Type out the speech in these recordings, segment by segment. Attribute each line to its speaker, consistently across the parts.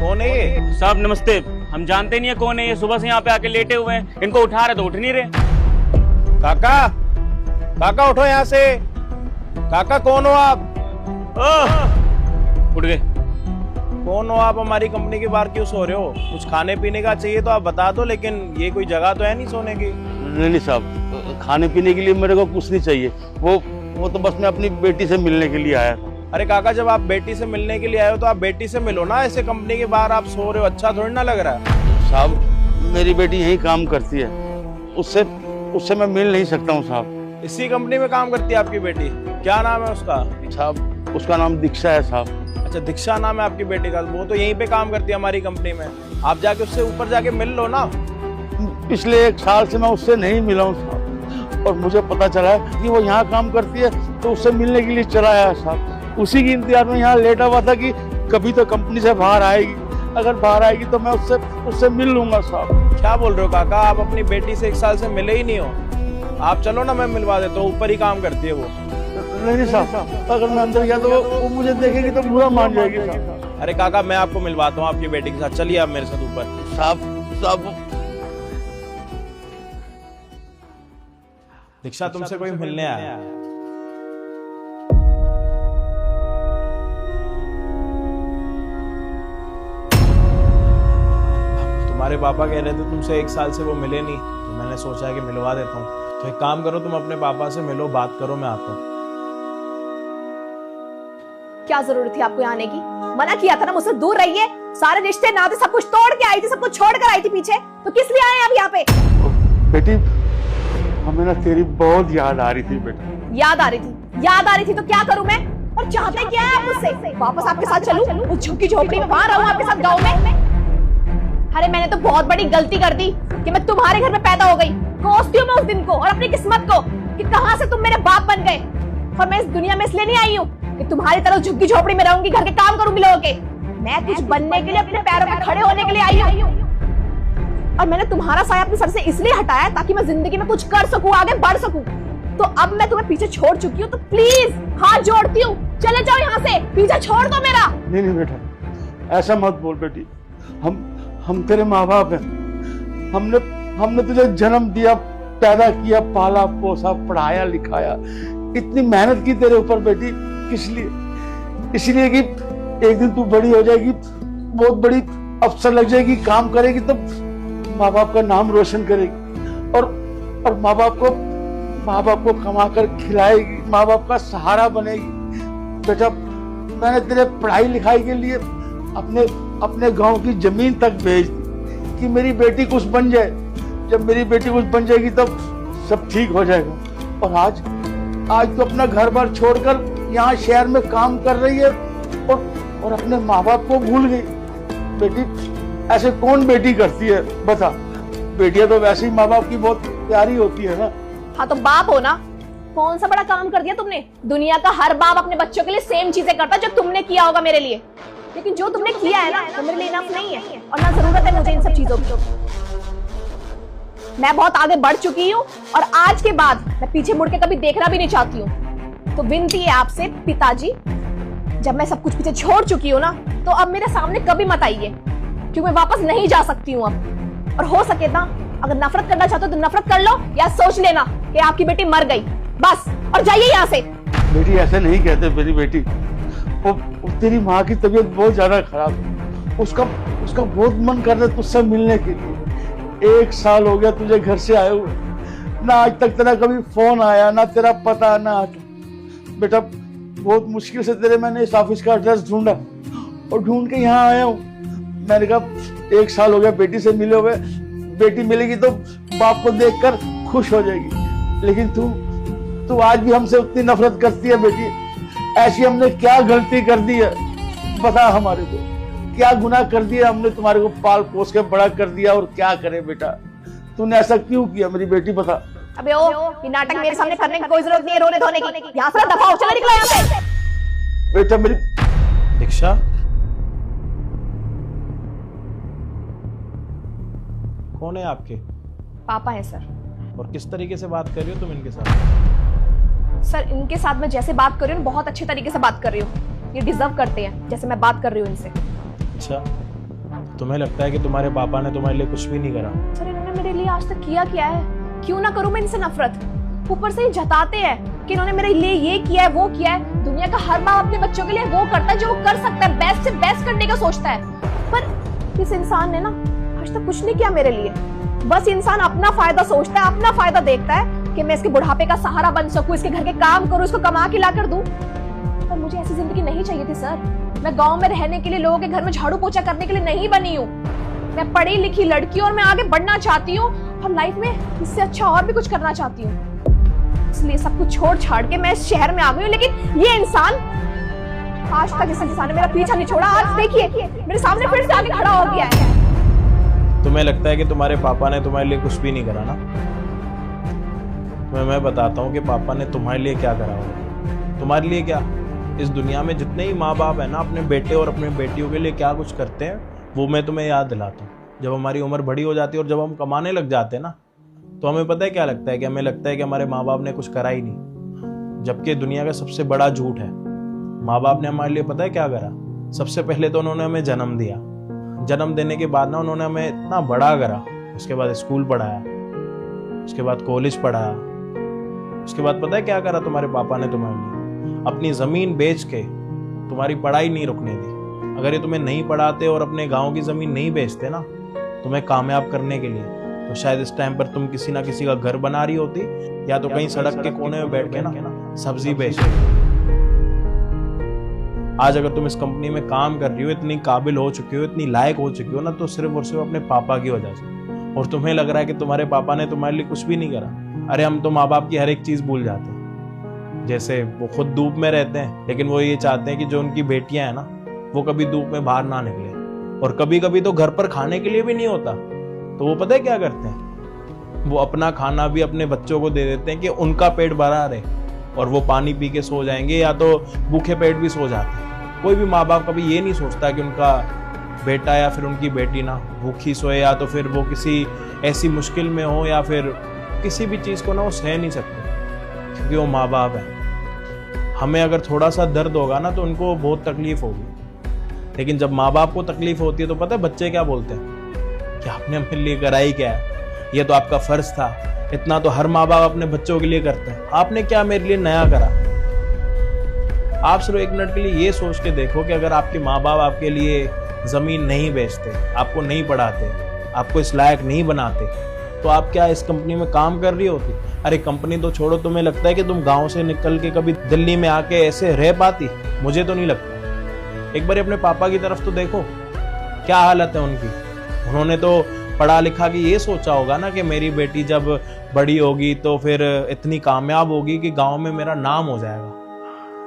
Speaker 1: कौन है ये?
Speaker 2: साहब नमस्ते, हम जानते नहीं है कौन है ये। सुबह से यहाँ पे आके लेटे हुए हैं, इनको उठा रहे तो उठ नहीं रहे।
Speaker 1: काका, काका उठो यहाँ से। काका कौन हो आप?
Speaker 2: उठ गए।
Speaker 1: कौन हो आप? हमारी कंपनी के बाहर क्यों सो रहे हो? कुछ खाने पीने का चाहिए तो आप बता दो, लेकिन ये कोई जगह तो है नहीं सोने की।
Speaker 3: नहीं साहब, खाने पीने के लिए मेरे को कुछ नहीं चाहिए। वो तो बस मैं अपनी बेटी से मिलने के लिए आया था।
Speaker 1: अरे काका, जब आप बेटी से मिलने के लिए आए हो तो आप बेटी से मिलो ना। ऐसे कंपनी के बाहर आप सो रहे हो, अच्छा थोड़ी ना लग रहा है।
Speaker 3: साहब मेरी बेटी यही काम करती है, उससे मैं मिल नहीं सकता हूँ साहब।
Speaker 1: इसी कंपनी में काम करती है आपकी बेटी? क्या नाम है उसका?
Speaker 3: साहब उसका नाम दीक्षा है साहब।
Speaker 1: अच्छा, दीक्षा नाम है आपकी बेटी का। वो तो यहीं पे काम करती है हमारी कंपनी में। आप जाके उससे ऊपर जाके मिल लो ना।
Speaker 3: पिछले 1 साल से मैं उससे नहीं मिला हूँ साहब, और मुझे पता चला है कि वो यहाँ काम करती है, तो उससे मिलने के लिए चला आया साहब। उसी की इंतजार में यहाँ लेटा हुआ था कि कभी तो कंपनी से बाहर आएगी। अगर बाहर आएगी तो मैं उससे मिल लूंगा साहब।
Speaker 1: क्या बोल रहे हो काका? आप अपनी बेटी से 1 साल से मिले ही नहीं हो। आप चलो ना, मैं मिलवा देता हूँ। ऊपर ही काम करती है वो।
Speaker 3: नहीं साहब, अगर मैं अंदर गया तो वो मुझे देखेगी तो बुरा मान जाएगी साहब।
Speaker 1: अरे काका, मैं आपको मिलवाता हूँ आपकी बेटी के साथ। चलिए आप मेरे साथ ऊपर।
Speaker 3: साहब
Speaker 1: दीक्षा, तुमसे कोई मिलने आया। तुम्हारे पापा कह रहे थे तुमसे 1 साल से वो मिले नहीं, तो मैंने सोचा कि मिलवा देता हूँ। तो एक काम करो, तुम अपने पापा से मिलो, बात करो, मैं आता हूँ।
Speaker 4: क्या जरूरत थी आपको यहाँ आने की? मना किया था ना मुझसे दूर रहिए। सारे रिश्ते नाते सब कुछ तोड़ के आई थी, सब कुछ छोड़ कर आई थी पीछे। तो किस लिए आए अब यहाँ पे?
Speaker 3: बेटी, हमें ना तेरी बहुत याद आ रही थी बेटा।
Speaker 4: याद आ रही थी तो क्या करूं मैं? और चाहते क्या है आप मुझसे? वापस आपके साथ चलूं उस झुग्गी झोपड़ी में, वहां रहूं आपके साथ गांव में? अरे मैंने तो बहुत बड़ी गलती कर दी कि मैं तुम्हारे घर में पैदा हो गई। कोसती हूँ मैं उस दिन को और अपनी किस्मत को कि कहां से तुम मेरे बाप बन गए। और मैं इस दुनिया में इसलिए नहीं आई हूँ कि तुम्हारी तरह झुग्गी झोपड़ी में रहूंगी, घर के काम करूंगी लोगों के। मैं कुछ बनने के लिए, अपने पैरों पे खड़े होने के लिए आई हूँ। और मैंने तुम्हारा साया अपने सर से इसलिए हटाया ताकि मैं जिंदगी में कुछ कर सकूं, आगे बढ़ सकूं। तो अब मैं तुम्हें पीछे छोड़ चुकी हूँ, तो प्लीज हाथ जोड़ती हूँ, चले जाओ यहाँ से, पीछे छोड़ दो मेरा।
Speaker 3: नहीं बेटा, ऐसा मत बोल बेटी। हम तेरे माँ बाप हैं। हमने तुझे जन्म दिया, पैदा किया, पाला पोसा, पढ़ाया लिखाया, इतनी मेहनत की तेरे ऊपर बेटी। किस लिए? इसलिए कि एक दिन तू बड़ी हो जाएगी, बहुत बड़ी अफसर लग जाएगी, काम करेगी, तो माँ बाप का नाम रोशन करेगी और माँ बाप को कमा कर खिलाएगी, माँ बाप का सहारा बनेगी। बेटा, मैंने तेरे पढ़ाई लिखाई के लिए अपने गांव की जमीन तक बेच दी कि मेरी बेटी कुछ बन जाए। जब मेरी बेटी कुछ बन जाएगी तब सब ठीक हो जाएगा। और आज तो अपना घर बार छोड़कर यहाँ शहर में काम कर रही है और अपने माँ बाप को भूल गई। बेटी, ऐसे कौन बेटी करती है बता? बेटियां तो वैसे ही माँ बाप की बहुत प्यारी होती है ना।
Speaker 4: हाँ तो बाप हो ना। कौन सा बड़ा काम कर दिया तुमने? दुनिया का हर बाप अपने बच्चों के लिए सेम चीजें करता जो तुमने किया होगा मेरे लिए। लेकिन जो तुमने किया है ना, वो मेरे लिए इनफ नहीं है और ना जरूरत है मुझे इन सब चीजों की। मैं बहुत आगे बढ़ चुकी हूँ और आज के बाद मैं पीछे मुड़ के कभी देखना भी नहीं चाहती हूँ। तो विनती है आपसे पिताजी, जब मैं सब कुछ पीछे छोड़ चुकी हूँ ना, तो अब मेरे सामने कभी मत आइए, क्योंकि मैं वापस नहीं जा सकती हूँ अब। और हो सके ना, अगर नफरत करना चाहते हो तो नफरत कर लो, या सोच लेना कि आपकी बेटी मर गई बस, और जाइए यहाँ से।
Speaker 3: बेटी, ऐसे नहीं कहते मेरी बेटी। वो तेरी माँ की तबीयत बहुत ज्यादा खराब है। उसका बहुत मन कर रहा है तुझसे मिलने के लिए। 1 साल हो गया तुझे घर से आए हुए, ना आज तक तेरा कभी फोन आया, ना तेरा पता, ना आता। बेटा, बहुत मुश्किल से मैंने इस ऑफिस का एड्रेस ढूंढा और ढूंढ के यहाँ आया हूँ। मैंने कहा 1 साल हो गया बेटी से मिले हुए, बेटी मिलेगी तो बाप को देखकर खुश हो जाएगी। लेकिन तू आज भी हमसे उतनी नफरत करती है बेटी। ऐसी हमने क्या गलती कर दी है बता? हमारे को क्या गुनाह कर दिया हमने? तुम्हारे को पाल पोस के बड़ा कर दिया, और क्या करे बेटा? तूने ऐसा क्यों किया मेरी बेटी बता?
Speaker 4: अबे ओ, ये नाटक मेरे सामने करने की कोई जरूरत नहीं है, रोने धोने की। यहाँ से दफा हो, चले निकलो यहाँ से।
Speaker 3: बेटा मेरी
Speaker 1: दीक्षा, कौन है आपके?
Speaker 4: पापा है सर।
Speaker 1: और किस तरीके से बात कर रही हो तुम इनके साथ?
Speaker 4: सर, इनके साथ मैं जैसे बात कर रही हूँ बहुत अच्छे तरीके से बात कर रही हूँ। ये डिजर्व करते हैं जैसे मैं बात कर रही हूँ इनसे।
Speaker 1: अच्छा, तुम्हें लगता है कि तुम्हारे पापा ने तुम्हारे लिए कुछ भी नहीं करा।
Speaker 4: सर इन्होंने मेरे लिए आज तक किया क्या है? क्यों ना करूं मैं इनसे नफरत? ऊपर से ही जताते हैं कि इन्होंने मेरे लिए ये किया है, वो किया है। दुनिया का हर बाप अपने बच्चों के लिए वो करता है जो वो कर सकता है, बेस्ट से बेस्ट करने का सोचता है। पर इस इंसान ने ना आज तक कुछ नहीं किया मेरे लिए। बस इंसान अपना फायदा सोचता है, अपना फायदा देखता है कि मैं इसके बुढ़ापे का सहारा बन सकूं, इसके घर के काम करूं, इसको कमा के ला कर दूं। पर मुझे ऐसी जिंदगी नहीं चाहिए थी सर। मैं गांव में रहने के लिए, लोगों के घर में झाड़ू पोछा करने के लिए नहीं बनी हूँ। मैं पढ़ी लिखी लड़की और मैं आगे बढ़ना चाहती हूँ और लाइफ में इससे अच्छा और भी कुछ करना चाहती हूँ। इसलिए सब कुछ छोड़ छाड़ के मैं इस शहर में आ गई हूँ। लेकिन ये इंसान, आज तक इस इंसान ने मेरा पीछा नहीं छोड़ा। आज देखिए मेरे सामने फिर से आके खड़ा हो गया है।
Speaker 1: तुम्हें लगता है कि तुम्हारे पापा ने तुम्हारे लिए कुछ भी नहीं करा ना? मैं बताता हूँ कि पापा ने तुम्हारे लिए क्या करा होगा। तुम्हारे लिए क्या, इस दुनिया में जितने ही माँ बाप है ना अपने बेटे और अपने बेटियों के लिए क्या कुछ करते हैं वो मैं तुम्हें याद दिलाता हूँ। जब हमारी उम्र बड़ी हो जाती है और जब हम कमाने लग जाते हैं ना, तो हमें पता है क्या लगता है कि हमें लगता है कि हमारे माँ बाप ने कुछ करा ही नहीं। जबकि दुनिया का सबसे बड़ा झूठ है। माँ बाप ने हमारे लिए पता है क्या करा? सबसे पहले तो उन्होंने हमें जन्म दिया। जन्म देने के बाद ना उन्होंने हमें इतना बड़ा करा। उसके बाद स्कूल पढ़ाया, उसके बाद कॉलेज पढ़ाया, उसके बाद पता है क्या करा तुम्हारे पापा ने तुम्हारे लिए? अपनी जमीन बेच के तुम्हारी पढ़ाई नहीं रुकने दी। अगर ये तुम्हें नहीं पढ़ाते और अपने गांव की जमीन नहीं बेचते ना तुम्हें कामयाब करने के लिए, तो शायद इस टाइम पर तुम किसी ना किसी का घर बना रही होती या तो कहीं सड़क के कोने में बैठ के ना सब्जी बेच रही। आज अगर तुम इस कंपनी में काम कर रही हो, इतनी काबिल हो चुकी हो, इतनी लायक हो चुकी हो ना, तो सिर्फ और सिर्फ अपने पापा की वजह से। और तुम्हें लग रहा है कि तुम्हारे पापा ने तुम्हारे लिए कुछ भी नहीं करा। अरे हम तो माँ बाप की हर एक चीज भूल जाते हैं। जैसे वो खुद धूप में रहते हैं लेकिन वो ये चाहते हैं कि जो उनकी बेटियां हैं ना वो कभी धूप में बाहर ना निकले। और कभी कभी तो घर पर खाने के लिए भी नहीं होता, तो वो पता है क्या करते हैं? वो अपना खाना भी अपने बच्चों को दे देते हैं कि उनका पेट भरा रहे, और वो पानी पी के सो जाएंगे या तो भूखे पेट भी सो जाते हैं। कोई भी माँ बाप कभी ये नहीं सोचता कि उनका बेटा या फिर उनकी बेटी ना भूखी सोए या तो फिर वो किसी ऐसी मुश्किल में हो या फिर किसी भी चीज़ को ना वो सह नहीं सकते, क्योंकि वो माँ बाप है। हमें अगर थोड़ा सा दर्द होगा ना तो उनको बहुत तकलीफ होगी। लेकिन जब माँ बाप को तकलीफ होती है तो पता है बच्चे क्या बोलते हैं कि आपने अपने लिए करा ही क्या है, ये तो आपका फर्ज था। इतना तो हर माँ बाप अपने बच्चों के लिए करते हैं, आपने क्या मेरे लिए नया करा? आप सिर्फ एक मिनट के लिए ये सोच के देखो कि अगर आपके माँ बाप आपके लिए जमीन नहीं बेचते, आपको नहीं पढ़ाते, आपको इस लायक नहीं बनाते, तो आप क्या इस कंपनी में काम कर रही होती? अरे कंपनी तो छोड़ो, तुम्हें लगता है कि तुम गांव से निकल के कभी दिल्ली में आके ऐसे रह पाती? मुझे तो नहीं लगता। एक बार अपने पापा की तरफ तो देखो, क्या हालत है उनकी। उन्होंने तो पढ़ा लिखा के ये सोचा होगा ना कि मेरी बेटी जब बड़ी होगी तो फिर इतनी कामयाब होगी कि गांव में मेरा नाम हो जाएगा।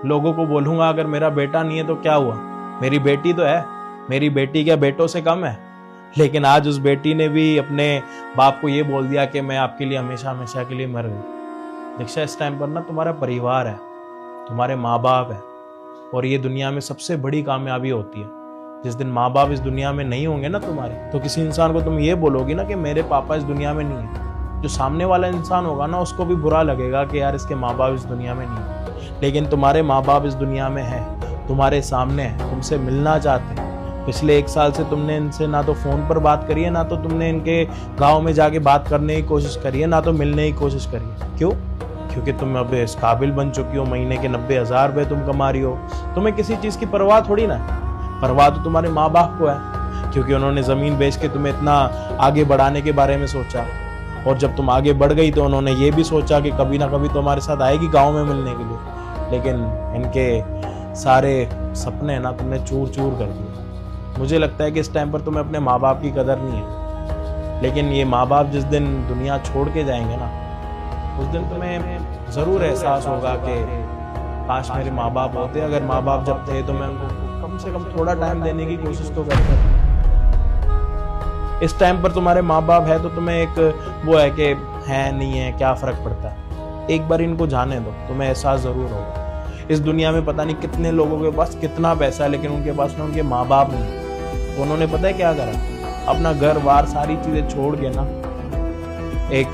Speaker 1: लोगों को बोलूंगा अगर मेरा बेटा नहीं है तो क्या हुआ, मेरी बेटी तो है, मेरी बेटी क्या बेटों से कम है? लेकिन आज उस बेटी ने भी अपने बाप को ये बोल दिया कि मैं आपके लिए हमेशा हमेशा के लिए मर गई। दीक्षा, इस टाइम पर ना तुम्हारा परिवार है, तुम्हारे माँ बाप है, और ये दुनिया में सबसे बड़ी कामयाबी होती है। जिस दिन माँ बाप इस दुनिया में नहीं होंगे ना तुम्हारे, तो किसी इंसान को तुम ये बोलोगी ना कि मेरे पापा इस दुनिया में नहीं है, जो सामने वाला इंसान होगा ना उसको भी बुरा लगेगा कि यार इसके माँ बाप इस दुनिया में नहीं है। लेकिन तुम्हारे माँ बाप इस दुनिया में है, तुम्हारे सामने है, तुमसे मिलना चाहते हैं। पिछले 1 साल से तुमने इनसे ना तो फोन पर बात करी है, ना तो तुमने इनके गांव में जाके बात करने की कोशिश करी है, ना तो मिलने की कोशिश करी है। क्यों? क्योंकि तुम अब इस काबिल बन चुकी हो, महीने के 90,000 रुपये तुम कमा रही हो, तुम्हें किसी चीज़ की परवाह थोड़ी ना है। परवाह तो तुम्हारे माँ बाप को है, क्योंकि उन्होंने ज़मीन बेच के तुम्हें इतना आगे बढ़ाने के बारे में सोचा, और जब तुम आगे बढ़ गई तो उन्होंने ये भी सोचा कि कभी ना कभी तो हमारे साथ आएगी गाँव में मिलने के लिए। लेकिन इनके सारे सपने ना तुमने चूर चूर कर दिए। मुझे लगता है कि इस टाइम पर तुम्हें अपने माँ बाप की कदर नहीं है, लेकिन ये माँ बाप जिस दिन दुनिया छोड़ के जाएंगे ना, उस दिन तुम्हें ज़रूर एहसास होगा कि काश मेरे माँ बाप होते। अगर माँ बाप जब थे तो मैं उनको कम से कम थोड़ा टाइम देने की कोशिश तो करता। इस टाइम पर तुम्हारे माँ बाप है तो तुम्हें एक वो है कि है नहीं है, क्या फ़र्क पड़ता है। एक बार इनको जाने दो, तुम्हें एहसास ज़रूर होगा। इस दुनिया में पता नहीं कितने लोगों के पास कितना पैसा है, लेकिन उनके पास ना उनके माँ बाप नहीं। तो उन्होंने पता है क्या करा? अपना घर बार सारी चीज़ें छोड़ के ना एक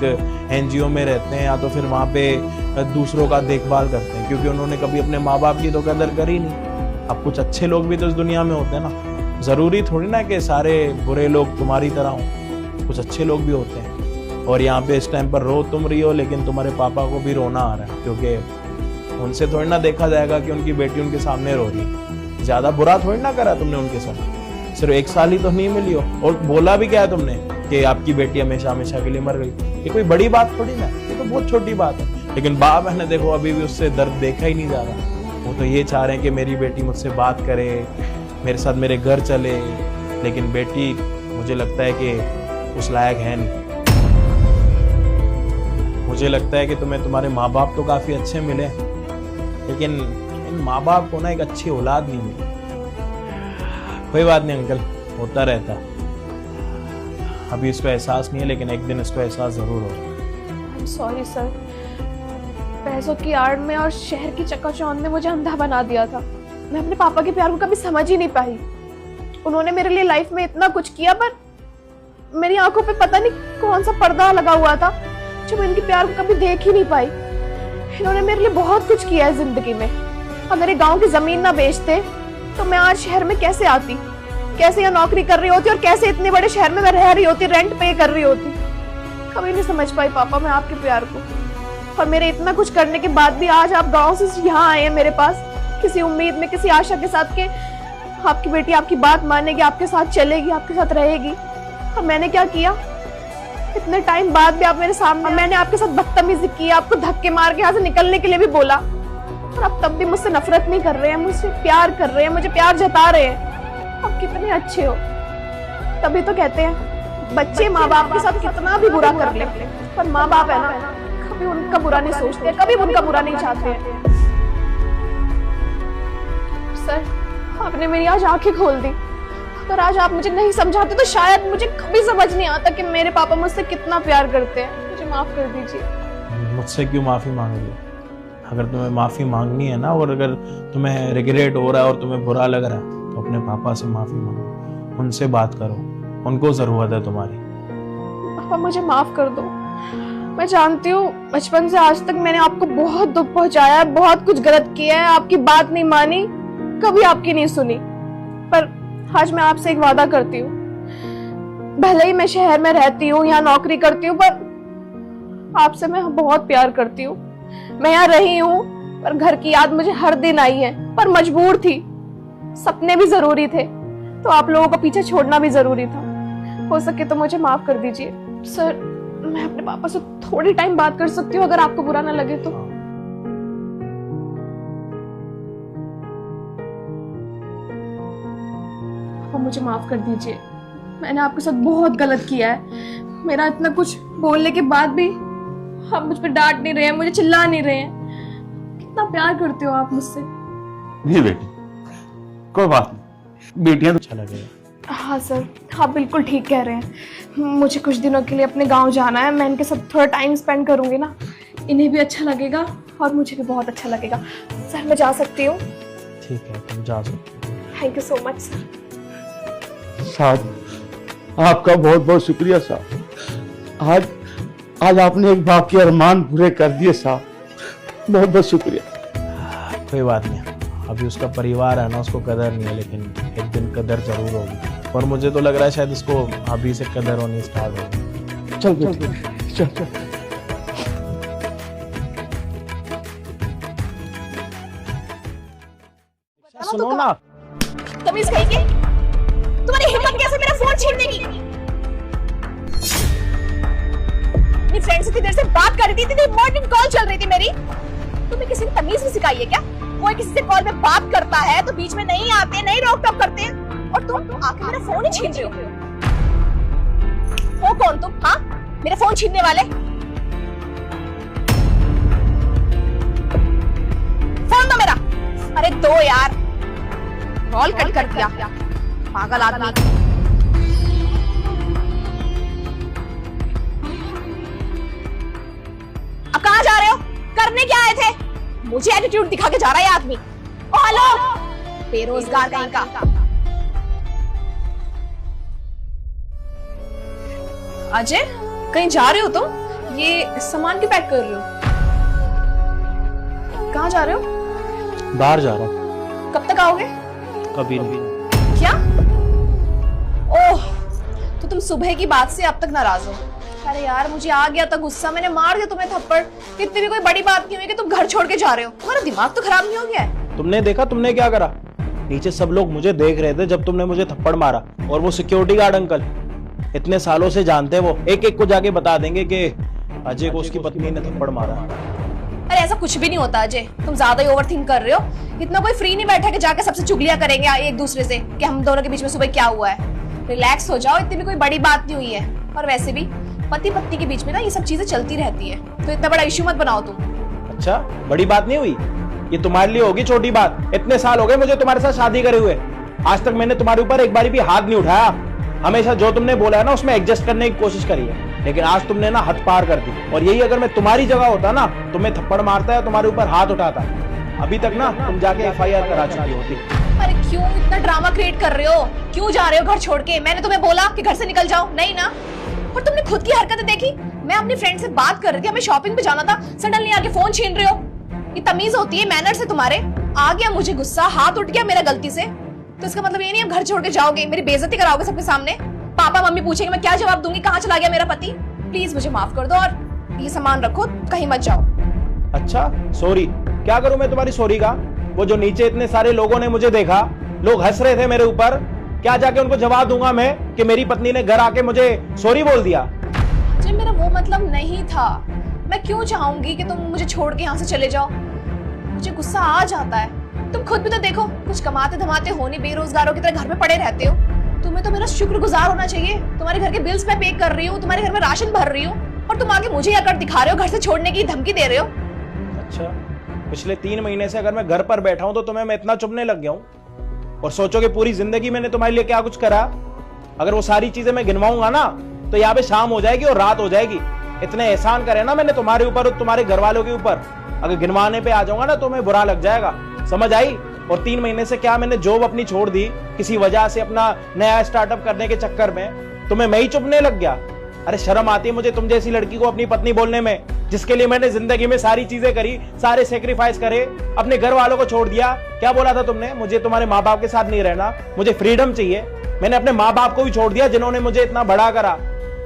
Speaker 1: NGO में रहते हैं, या तो फिर वहाँ पे दूसरों का देखभाल करते हैं, क्योंकि उन्होंने कभी अपने माँ बाप की तो कदर करी नहीं। अब कुछ अच्छे लोग भी तो इस दुनिया में होते हैं ना, जरूरी थोड़ी ना कि सारे बुरे लोग तुम्हारी तरह हों, कुछ अच्छे लोग भी होते हैं। और यहाँ पे इस टाइम पर रो तुम रही हो, लेकिन तुम्हारे पापा को भी रोना आ रहा है, क्योंकि उनसे थोड़ी ना देखा जाएगा कि उनकी बेटी उनके सामने रो रही है। ज्यादा बुरा थोड़ी ना करा तुमने उनके साथ, सिर्फ 1 साल ही तो नहीं मिली हो। और बोला भी क्या है तुमने कि आपकी बेटी हमेशा हमेशा के लिए मर गई। ये कोई बड़ी बात थोड़ी ना, ये तो बहुत छोटी बात है। लेकिन बाप बहने देखो अभी भी उससे दर्द देखा ही नहीं जा रहा। वो तो ये चाह रहे हैं कि मेरी बेटी मुझसे बात करे, मेरे साथ मेरे घर चले, लेकिन बेटी मुझे लगता है कि उस लायक है नहीं। मुझे लगता है कि तुम्हें तुम्हारे माँ बाप तो काफी अच्छे मिले, लेकिन इन माँ बाप को ना एक अच्छी औलाद नहीं मिली। कोई बात नहीं अंकल, होता रहता है। अभी इसको एहसास नहीं है, लेकिन एक दिन इसको एहसास जरूर होगा।
Speaker 4: सॉरी सर, पैसों की आड़ में और शहर की चकाचौंध ने मुझे अंधा बना दिया था। मैं अपने पापा के प्यार को कभी समझ ही नहीं पाई। उन्होंने मेरे लिए लाइफ में इतना कुछ किया, पर मेरी आंखों पे पता नहीं कौन सा पर्दा लगा हुआ था जो मैं इनके प्यार को कभी देख ही नहीं पाई। इन्होंने मेरे लिए बहुत कुछ किया है जिंदगी में। अब मेरे गांव की जमीन ना बेचते तो मैं आज शहर में कैसे आती, कैसे यहाँ नौकरी कर रही होती और कैसे इतने बड़े शहर में मैं रह रही होती, रेंट पे कर रही होती। कभी नहीं समझ पाई पापा मैं आपके प्यार को। और मेरे इतना कुछ करने के बाद भी आज आप गांव से यहाँ आए हैं मेरे पास, किसी उम्मीद में, किसी आशा के साथ कि आपकी बेटी आपकी बात मानेगी, आपके साथ चलेगी, आपके साथ रहेगी। और मैंने क्या किया? इतने टाइम बाद भी आप मेरे सामने, मैंने आपके साथ बदतमीजी की, आपको धक्के मार के यहाँ से निकलने के लिए भी बोला, और आप तब भी मुझसे नफरत नहीं कर रहे हैं, मुझसे प्यार कर रहे हैं, मुझे प्यार जता रहे हैं। आप कितने अच्छे हो। तभी तो कहते हैं बच्चे माँ बाप के साथ कितना भी बुरा कर ले, पर माँ बाप है ना, कभी उनका बुरा नहीं सोचते, कभी उनका बुरा नहीं चाहते हैं। सर, आपने मेरी आज आंखें खोल दी। अगर आज आप मुझे नहीं समझाते तो शायद मुझे कभी समझ नहीं आता कि मेरे पापा मुझसे कितना प्यार करते हैं। मुझे माफ कर दीजिए।
Speaker 1: मुझसे क्यों माफी मांगोगे? अगर तुम्हें माफी मांगनी है ना, और अगर तुम्हें रिग्रेट हो रहा है और तुम्हें बुरा लग रहा है, तो अपने पापा से माफी मांगो, उनसे बात करो, उनको जरूरत है तुम्हारी।
Speaker 4: पापा मुझे माफ कर दो। मैं जानती हूँ बचपन से आज तक मैंने आपको बहुत दुख पहुंचाया है, बहुत कुछ गलत किया है, आपकी बात नहीं मानी, कभी आपकी नहीं सुनी। पर आज मैं आपसे एक वादा करती हूँ, भले ही मैं शहर में रहती हूँ, यहाँ नौकरी करती हूँ, पर आपसे मैं बहुत प्यार करती हूँ। मैं यहाँ रही हूँ, पर घर की याद मुझे हर दिन आई है, पर मजबूर थी। सपने भी जरूरी थे, तो आप लोगों को पीछे छोड़ना भी जरूरी था। हो सके तो मुझे माफ कर दीजिए। सर, मैं अपने पापा से थोड़ी टाइम बात कर सकती हूँ अगर आपको बुरा ना लगे तो? पापा मुझे माफ कर दीजिए, मैंने आपके साथ बहुत गलत किया है। मेरा इतना कुछ बोलने के बाद भी आप मुझ पे डांट नहीं रहे हैं, मुझे चिल्ला नहीं रहे हैं। कितना प्यार करते हो आप मुझसे।
Speaker 3: नहीं बेटी, कोई बात नहीं, बेटियां तो
Speaker 1: अच्छा लगेगा।
Speaker 4: हाँ सर, आप बिल्कुल ठीक कह रहे हैं। मुझे कुछ दिनों के लिए अपने गांव जाना है, मैं इनके साथ थोड़ा टाइम स्पेंड करूंगी ना, इन्हें भी अच्छा लगेगा और मुझे भी बहुत अच्छा लगेगा। सर, मैं जा सकती हूँ?
Speaker 1: ठीक है, तुम जा सकते हो।
Speaker 4: Thank you so much sir.
Speaker 3: साहब, आपका बहुत बहुत शुक्रिया साहब। आज आपने एक बाप के अरमान पूरे कर दिए साहब, बहुत बहुत शुक्रिया।
Speaker 1: कोई बात नहीं, अभी उसका परिवार है ना, उसको कदर नहीं है, लेकिन एक दिन कदर जरूर होगी। और मुझे तो लग रहा है शायद इसको अभी से कदर होनी स्टार्ट होगी।
Speaker 3: चल बेटी, चल।
Speaker 1: सुनो ना,
Speaker 4: तमीज कहेंगे, तुम्हारी हिम्मत कैसे मेरा फोन छीनने की? अपनी फ्रेंड से इतनी देर से बात कर रही थी, इतनी इम्पोर्टेंट कॉल चल रही थी मेरी। तुम्हें किसी ने तमीज नहीं सिखाई है क्या? कोई किसी से कॉल में बात करता है तो बीच में नहीं आते, नहीं रोक टोक करते हैं, और तुम आके मेरा फोन ही छीन रहे हो कौन तुम? हाँ, मेरा फोन छीनने वाले? फोन दो मेरा। अरे दो यार, कॉल कट कर दिया, पागल आदमी। अब कहाँ जा रहे हो? करने क्या आए थे? मुझे एटीट्यूड दिखा के जा रहा है आदमी। ओ हेलो, बेरोजगार कहीं का। अजय, कहीं जा रहे हो तुम? ये सामान क्यों पैक कर रहे हो? कहाँ जा रहे हो?
Speaker 1: बाहर जा रहा हूँ।
Speaker 4: कब तक आओगे?
Speaker 1: कभी नहीं।
Speaker 4: क्या? सुबह की बात से अब तक नाराज हो। अरे यार मुझे आ गया था गुस्सा, मैंने मार दिया तुम्हें थप्पड़। इतनी भी कोई बड़ी बात नहीं हुई कि तुम घर छोड़ के जा रहे हो। तुम्हारा दिमाग तो खराब नहीं हो गया है?
Speaker 1: तुमने देखा तुमने क्या करा? नीचे सब लोग मुझे देख रहे थे जब तुमने मुझे थप्पड़ मारा, और वो सिक्योरिटी गार्ड अंकल इतने सालों से जानते, वो एक एक को जाके बता देंगे कि अजय को उसकी पत्नी ने थप्पड़ मारा।
Speaker 4: अरे ऐसा कुछ भी नहीं होता अजय, तुम ज्यादा ही ओवरथिंक कर रहे हो। इतना कोई फ्री नहीं बैठा कि जाके सबसे चुगलियां करेंगे एक दूसरे से कि हम दोनों के बीच में सुबह क्या हुआ है। रिलैक्स हो जाओ, इतनी भी कोई बड़ी बात नहीं हुई है। और वैसे भी पति पत्नी के बीच में ना ये सब चीजें चलती रहती है, तो इतना बड़ा इश्यू मत बनाओ तुम।
Speaker 1: अच्छा, बड़ी बात नहीं हुई? ये तुम्हारे लिए होगी छोटी बात। इतने साल हो गए मुझे तुम्हारे साथ शादी करे हुए, आज तक मैंने तुम्हारे ऊपर एक बारी भी हाथ नहीं उठाया। हमेशा जो तुमने बोला है ना उसमें एडजस्ट करने की कोशिश करी है, लेकिन आज तुमने ना हद पार कर दी। और यही अगर मैं तुम्हारी जगह होता ना, तुम्हें थप्पड़ मारता है, तुम्हारे ऊपर हाथ उठाता, अभी तक ना तुम जाके FIR करा चुकी होती।
Speaker 4: अरे क्यों इतना ड्रामा क्रिएट कर रहे हो? क्यों जा रहे हो घर छोड़ के? मैंने तुम्हें बोला कि घर से निकल जाओ? नहीं ना। और तुमने खुद की हरकतें देखी। मैं अपनी फ्रेंड से बात कर रही थी, हमें शॉपिंग पे जाना था, सडनली आके फोन छीन रहे हो। ये तमीज होती है, मैनर्स है तुम्हारे? आ गया मुझे गुस्सा, हाथ उठ गया मेरा गलती से, तो इसका मतलब ये नहीं अब घर छोड़ के जाओगे, मेरी बेइज्जती कराओगे सबके सामने? पापा मम्मी पूछेंगे, मैं क्या जवाब दूंगी? कहाँ चला गया मेरा पति? प्लीज मुझे माफ कर दो और ये सामान रखो, कहीं मत जाओ।
Speaker 1: अच्छा सॉरी, क्या करूं मैं तुम्हारी सॉरी का? वो जो नीचे इतने सारे लोगों ने मुझे देखा, लोग हंस रहे थे मेरे ऊपर, क्या जाके उनको जवाब दूंगा मैं कि मेरी पत्नी ने घर आके मुझे सॉरी बोल दिया?
Speaker 4: जी मेरा वो मतलब नहीं था। मैं क्यों चाहूंगी कि तुम मुझे छोड़ के यहाँ से चले जाओ? मुझे गुस्सा आ जाता है। तुम खुद भी तो देखो, कुछ कमाते धमाते हो नहीं, बेरोजगारों की तरह घर में पड़े रहते हो। तुम्हें तो मेरा शुक्रगुजार होना चाहिए। तुम्हारे घर के बिल्स मैं पे कर रही हूँ, तुम्हारे घर में राशन भर रही हूँ, और तुम आगे मुझे अकड़ दिखा रहे हो, घर से छोड़ने की धमकी दे रहे हो।
Speaker 1: अच्छा, पिछले 3 महीने से अगर मैं घर पर बैठा हूं तो तुम्हें मैं इतना चुभने लग गया हूं? और सोचो कि पूरी जिंदगी मैंने तुम्हारे लिए क्या कुछ करा। अगर वो सारी चीजें मैं गिनवाऊंगा ना तो यहाँ पे शाम हो जाएगी और रात हो जाएगी। इतने एहसान करे ना मैंने तुम्हारे ऊपर और तुम्हारे घर वालों के ऊपर, अगर गिनवाने पे आ जाऊंगा ना तो मैं बुरा लग जाएगा, समझ आई? और 3 महीने से क्या मैंने जॉब अपनी छोड़ दी किसी वजह से, अपना नया स्टार्टअप करने के चक्कर में, तुम्हें मैं ही चुभने लग गया। अरे शर्म आती है मुझे तुम जैसी लड़की को अपनी पत्नी बोलने में, जिसके लिए मैंने जिंदगी में सारी चीजें करी, सारे सेक्रीफाइस करे, अपने घर वालों को छोड़ दिया। क्या बोला था तुमने? मुझे तुम्हारे माँ बाप के साथ नहीं रहना, मुझे फ्रीडम चाहिए। मैंने अपने माँ बाप को भी छोड़ दिया जिन्होंने मुझे इतना बड़ा करा।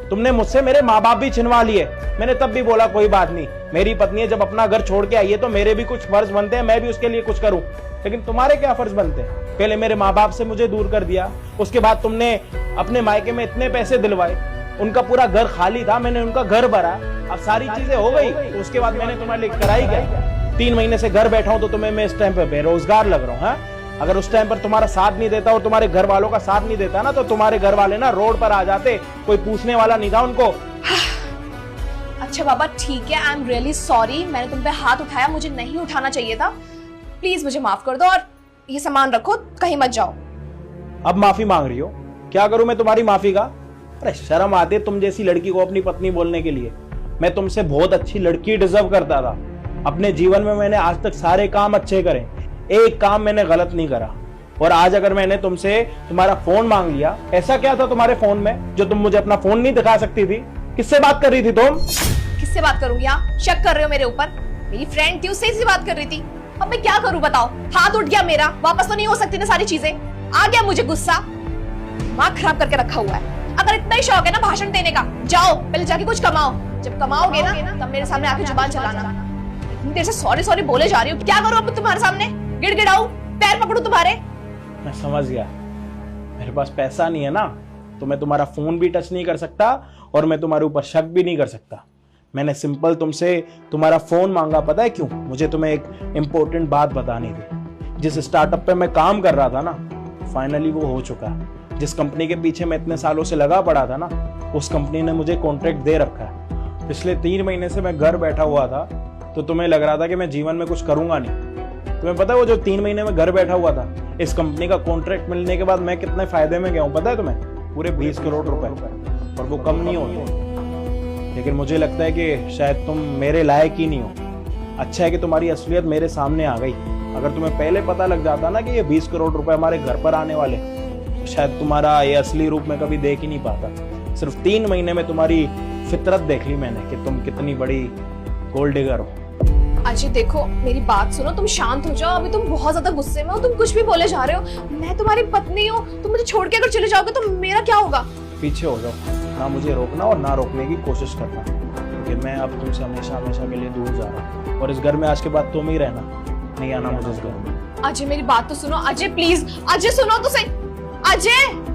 Speaker 1: तुमने मुझसे मेरे माँ बाप भी छिनवा लिए। मैंने तब भी बोला कोई बात नहीं, मेरी पत्नी जब अपना घर छोड़ के आई है तो मेरे भी कुछ फर्ज बनते हैं, मैं भी उसके लिए कुछ करूं। लेकिन तुम्हारे क्या फर्ज बनते हैं? पहले मेरे माँ बाप से मुझे दूर कर दिया, उसके बाद तुमने अपने मायके में इतने पैसे दिलवाए, उनका पूरा घर खाली था, मैंने उनका घर भरा। अब सारी चीजें हो गई तो उसके बाद मैंने तुम्हारे लिए कराई क्या? 3 महीने से घर बैठा हूं तो तुम्हें मैं इस टाइम पे बेरोजगार लग रहा हूं? हाँ, अगर उस टाइम पर तुम्हारा साथ नहीं देता और तुम्हारे घर वालों का साथ नहीं देता ना तो तुम्हारे घर वाले ना रोड पर आ जाते, कोई पूछने वाला नहीं था उनको।
Speaker 4: अच्छा बाबा ठीक है, आई एम रियली सॉरी, मैंने तुम पे हाथ उठाया, मुझे नहीं उठाना चाहिए था। प्लीज मुझे माफ कर दो और ये सामान रखो, कहीं मत जाओ।
Speaker 1: अब माफी मांग रही हो? क्या करूं मैं तुम्हारी माफी का? अरे शर्म आती है तुम जैसी लड़की को अपनी पत्नी बोलने के लिए। मैं तुमसे बहुत अच्छी लड़की डिजर्व करता था। अपने जीवन में मैंने आज तक सारे काम अच्छे करे, एक काम मैंने गलत नहीं करा। और आज अगर मैंने तुमसे तुम्हारा फोन मांग लिया, ऐसा क्या था तुम्हारे फोन में जो तुम मुझे अपना फोन नहीं दिखा सकती थी? किससे बात कर रही थी तुम?
Speaker 4: किससे बात करूंगी? आप शक कर रहे हो मेरे ऊपर? मेरी फ्रेंड थी, उससे ही बात कर रही थी। अब मैं क्या करूं बताओ? हाथ उठ गया मेरा, वापस तो नहीं हो सकती ना सारी चीजें। आ गया मुझे गुस्सा, दिमाग खराब करके रखा हुआ है। अगर इतना ही शौक है ना भाषण देने का, जाओ पहले जाके कुछ कमाओ, जब कमाओगे ना तब मेरे सामने आके जुबान चलाना। इतनी देर से सॉरी सॉरी बोले जा रही हूँ, क्या करूं अब तुम्हारे सामने? गिड़गिड़ाऊं, पैर पकड़ूं तुम्हारे?
Speaker 1: मैं समझ गया, मेरे पास पैसा नहीं है ना तो मैं तुम्हारा फोन भी टच नहीं कर सकता और मैं तुम्हारे ऊपर शक भी नहीं कर सकता। मैंने सिंपल तुमसे तुम्हारा फोन मांगा, पता है क्यों? मुझे तुम्हें एक इंपॉर्टेंट बात बतानी थी। जिस स्टार्टअप पे मैं काम कर रहा था ना, फाइनली वो हो चुका है। जिस कंपनी के पीछे मैं इतने सालों से लगा पड़ा था ना, उस कंपनी ने मुझे कॉन्ट्रैक्ट दे रखा है। पिछले 3 महीने से मैं घर बैठा हुआ था तो तुम्हें लग रहा था कि मैं जीवन में कुछ करूंगा नहीं। तुम्हें पता है वो जो 3 महीने में घर बैठा हुआ था, इस कंपनी का कॉन्ट्रैक्ट मिलने के बाद मैं कितने फायदे में गया हूं पता है तुम्हें? पूरे 20 करोड़ रुपए, और वो कम नहीं होते। लेकिन मुझे लगता है कि शायद तुम मेरे लायक ही नहीं हो। अच्छा है कि तुम्हारी असलियत मेरे सामने आ गई। अगर तुम्हें पहले पता लग जाता ना कि ये 20 करोड़ रुपए हमारे घर पर आने वाले, तो शायद तुम्हारा ये असली रूप में कभी देख ही नहीं पाता। सिर्फ 3 महीने में तुम्हारी फितरत देख ली मैंने कि तुम कितनी बड़ी गोल्ड डिगर हो।
Speaker 4: अजय देखो मेरी बात सुनो, तुम शांत हो जाओ। अभी तुम बहुत ज्यादा गुस्से में हो, तुम कुछ भी बोले जा रहे हो। मैं तुम्हारी पत्नी हूँ, तुम मुझे छोड़ के अगर चले जाओगे तो मेरा क्या होगा?
Speaker 1: पीछे हो जाओ, ना मुझे रोकना और ना रोकने की कोशिश करना, क्योंकि मैं अब तुमसे हमेशा हमेशा के लिए दूर जा रहा हूँ। और इस घर में आज के बाद तुम ही रहना, नहीं आना मुझे इस घर में।
Speaker 4: अजय मेरी बात तो सुनो, अजय प्लीज, अजय सुनो तो सही, अजय।